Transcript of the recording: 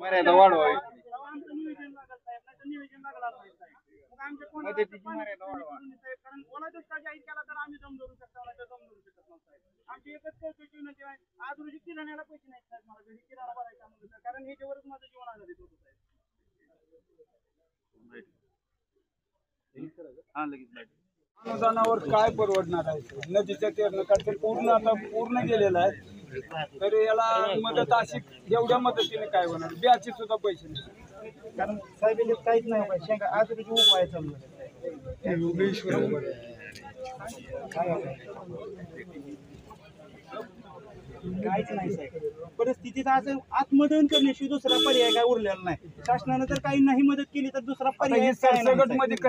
मर्यादा वाढवावी. आमची एकच कौशल्य विनंती आहे, आज रोजी किराण्याला पैसे नाहीत साहेब, मला घरी किराणा भरायचा म्हणलं कारण ह्याच्यावरच माझं जीवन आधारित होतं साहेब. अनुदानावर काय परवडणार आहे? नदीच्या तेरणं काढतील पूर्ण आता पूर्ण गेलेलं आहे, तर याला मदत अशी एवढ्या मदतीने काय होणार? ब्याचे सुद्धा पैसे नाही, कारण साहेब काहीच नाही पाहिजे. शेंगा आज रोजी उपाय चालू काहीच नाही साहेब. परिस्थितीत आज आत्मदहन करण्याशिवाय दुसरा पर्याय काय उरलेला नाही. शासनानं जर काही नाही मदत केली तर दुसरा पर्याय मध्ये कसं